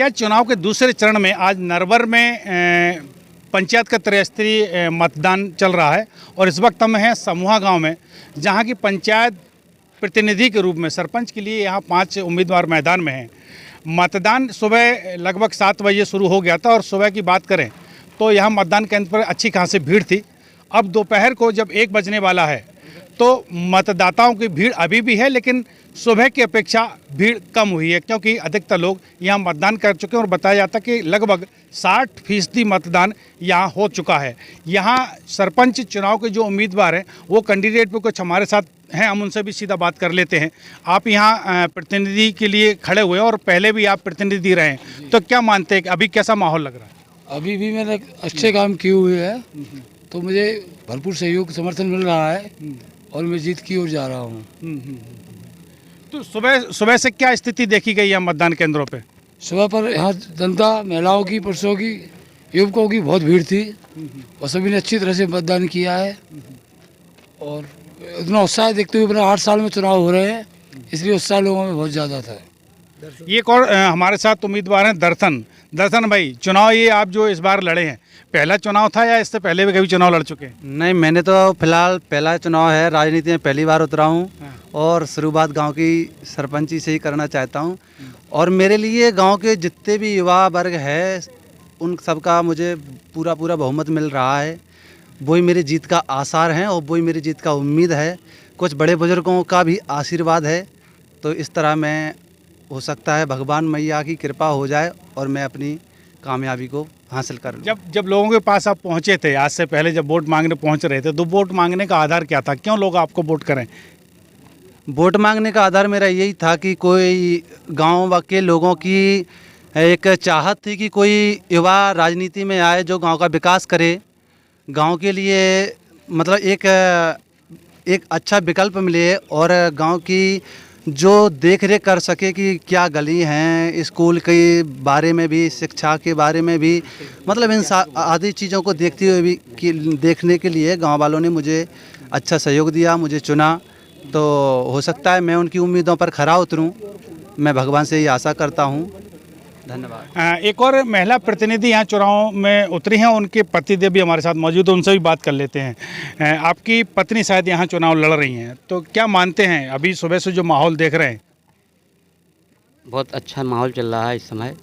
पंचायत चुनाव के दूसरे चरण में आज नरवर में पंचायत का त्रिस्तरीय मतदान चल रहा है और इस वक्त हम हैं समूहा गांव में, जहां की पंचायत प्रतिनिधि के रूप में सरपंच के लिए यहां 5 उम्मीदवार मैदान में हैं। मतदान सुबह लगभग 7 बजे शुरू हो गया था और सुबह की बात करें तो यहाँ मतदान केंद्र पर अच्छी खासी भीड़ थी। अब दोपहर को जब 1 बजने वाला है तो मतदाताओं की भीड़ अभी भी है, लेकिन सुबह की अपेक्षा भीड़ कम हुई है क्योंकि अधिकतर लोग यहाँ मतदान कर चुके हैं और बताया जाता है कि लगभग 60% मतदान यहाँ हो चुका है। यहाँ सरपंच चुनाव के जो उम्मीदवार हैं वो कैंडिडेट पे कुछ हमारे साथ हैं, हम उनसे भी सीधा बात कर लेते हैं। आप यहाँ प्रतिनिधि के लिए खड़े हुए हैं और पहले भी आप प्रतिनिधि रहे हैं, तो क्या मानते हैं कि अभी कैसा माहौल लग रहा है? अभी भी मैंने अच्छे काम किए हुए हैं, तो मुझे भरपूर सहयोग समर्थन मिल रहा है और मैं जीत की ओर जा रहा हूँ। तो सुबह से क्या स्थिति देखी गई है मतदान केंद्रों पे? सुबह पर यहाँ जनता, महिलाओं की, पुरुषों की, युवकों की बहुत भीड़ थी और सभी ने अच्छी तरह से मतदान किया है और इतना उत्साह देखते हुए अपने 8 साल में चुनाव हो रहे हैं, इसलिए उत्साह लोगों में बहुत ज़्यादा था। ये एक और हमारे साथ उम्मीदवार हैं दर्शन भाई। चुनाव ये आप जो इस बार लड़े हैं, पहला चुनाव था या इससे पहले भी कभी चुनाव लड़ चुके हैं? नहीं, मैंने तो फिलहाल पहला चुनाव है, राजनीति में पहली बार उतरा हूँ और शुरुआत गांव की सरपंची से ही करना चाहता हूँ। और मेरे लिए गांव के जितने भी युवा वर्ग है उन सबका मुझे पूरा बहुमत मिल रहा है। वही मेरी जीत का आसार हैं और वही मेरी जीत का उम्मीद है। कुछ बड़े बुजुर्गों का भी आशीर्वाद है, तो इस तरह मैं हो सकता है भगवान मैया की कृपा हो जाए और मैं अपनी कामयाबी को हासिल कर लूं। जब लोगों के पास आप पहुंचे थे, आज से पहले जब वोट मांगने पहुंच रहे थे, तो वोट मांगने का आधार क्या था? क्यों लोग आपको वोट करें? वोट मांगने का आधार मेरा यही था कि कोई गांव के लोगों की एक चाहत थी कि कोई युवा राजनीति में आए जो गांव का विकास करे, गांव के लिए मतलब एक अच्छा विकल्प मिले और गांव की जो देख रेख कर सके कि क्या गली हैं, स्कूल के बारे में भी, शिक्षा के बारे में भी, मतलब इन आदि चीज़ों को देखते हुए भी देखने के लिए गांव वालों ने मुझे अच्छा सहयोग दिया, मुझे चुना। तो हो सकता है मैं उनकी उम्मीदों पर खरा उतरूं, मैं भगवान से ये आशा करता हूं। धन्यवाद। एक और महिला प्रतिनिधि यहाँ चुनाव में उतरी हैं, उनके पतिदेव भी हमारे साथ मौजूद है, उनसे भी बात कर लेते हैं। आपकी पत्नी शायद यहाँ चुनाव लड़ रही हैं, तो क्या मानते हैं अभी सुबह से जो माहौल देख रहे हैं? बहुत अच्छा माहौल चल रहा है इस समय,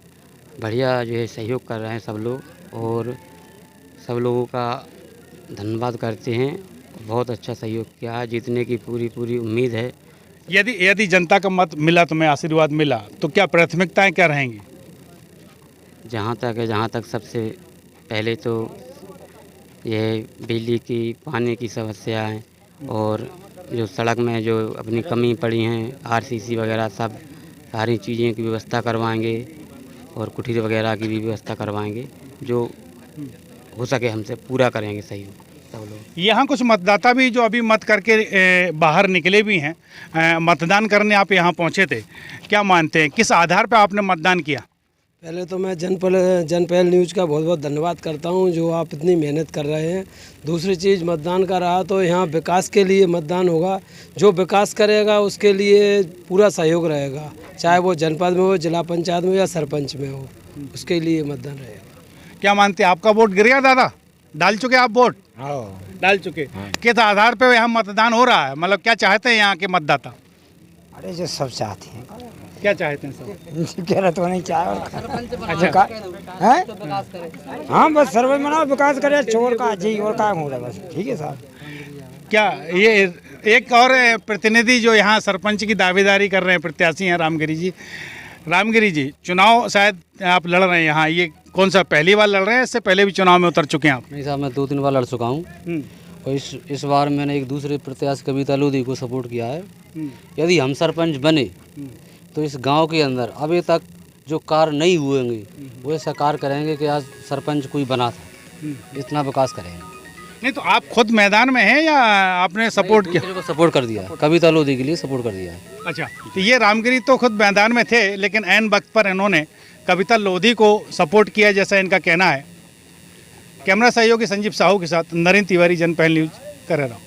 बढ़िया जो है सहयोग कर रहे हैं सब लोग और सब लोगों का धन्यवाद करते हैं। बहुत अच्छा सहयोग किया है, जीतने की पूरी उम्मीद है। यदि जनता का मत मिला, तुम्हें आशीर्वाद मिला, तो क्या प्राथमिकताएं क्या रहेंगी? जहाँ तक सबसे पहले तो ये बिजली की, पानी की समस्या है और जो सड़क में जो अपनी कमी पड़ी हैं, आरसीसी वगैरह सब सारी चीज़ें की व्यवस्था करवाएंगे और कुटीर वगैरह की भी व्यवस्था करवाएंगे, जो हो सके हमसे पूरा करेंगे सहयोग सब लोग। यहाँ कुछ मतदाता भी जो अभी मत करके बाहर निकले भी हैं, मतदान करने आप यहाँ पहुँचे थे, क्या मानते हैं किस आधार पर आपने मतदान किया? पहले तो मैं जनपहल न्यूज़ का बहुत धन्यवाद करता हूं, जो आप इतनी मेहनत कर रहे हैं। दूसरी चीज़, मतदान का रहा तो यहाँ विकास के लिए मतदान होगा, जो विकास करेगा उसके लिए पूरा सहयोग रहेगा, चाहे वो जनपद में हो, जिला पंचायत में या सरपंच में हो, उसके लिए मतदान रहेगा। क्या मानते हैं, आपका वोट गिर गया? दादा डाल चुके आप वोट? हाँ, डाल चुके। किस आधार पे यहाँ मतदान हो रहा है, मतलब क्या चाहते हैं यहाँ के मतदाता? अरे जो सब चाहते हैं। क्या चाहते हैं सब? कह रहे तो नहीं चाहे और अच्छा है। हाँ, बस सर्वे में ना विकास करे, चोर का जी और काम हो रहा है, बस ठीक है साहब। क्या ये एक और प्रतिनिधि जो यहाँ सरपंच की दावेदारी कर रहे हैं, प्रत्याशी हैं रामगिरी जी, चुनाव शायद आप लड़ रहे हैं यहाँ, ये कौन सा पहली बार लड़ रहे हैं? इससे पहले भी चुनाव में उतर चुके हैं आप? नहीं साहब, मैं 2-3 बार लड़ चुका हूँ और इस बार मैंने एक दूसरे प्रत्याशी कविता लोधी को सपोर्ट किया है। यदि हम सरपंच बने तो इस गांव के अंदर अभी तक जो कार्य नहीं हुए होंगे वो ऐसा कार्य करेंगे कि आज सरपंच कोई बना था, इतना विकास करेंगे। नहीं तो आप खुद मैदान में हैं या आपने सपोर्ट किया? को सपोर्ट कर दिया, कविता लोधी के लिए सपोर्ट कर दिया। अच्छा, तो ये रामगिरी तो खुद मैदान में थे, लेकिन ऐन वक्त पर इन्होंने कविता लोधी को सपोर्ट किया, जैसा इनका कहना है। कैमरा सहयोगी संजीव साहू के साथ नरेंद्र तिवारी, जनपहल न्यूज़, कर रहा हूँ।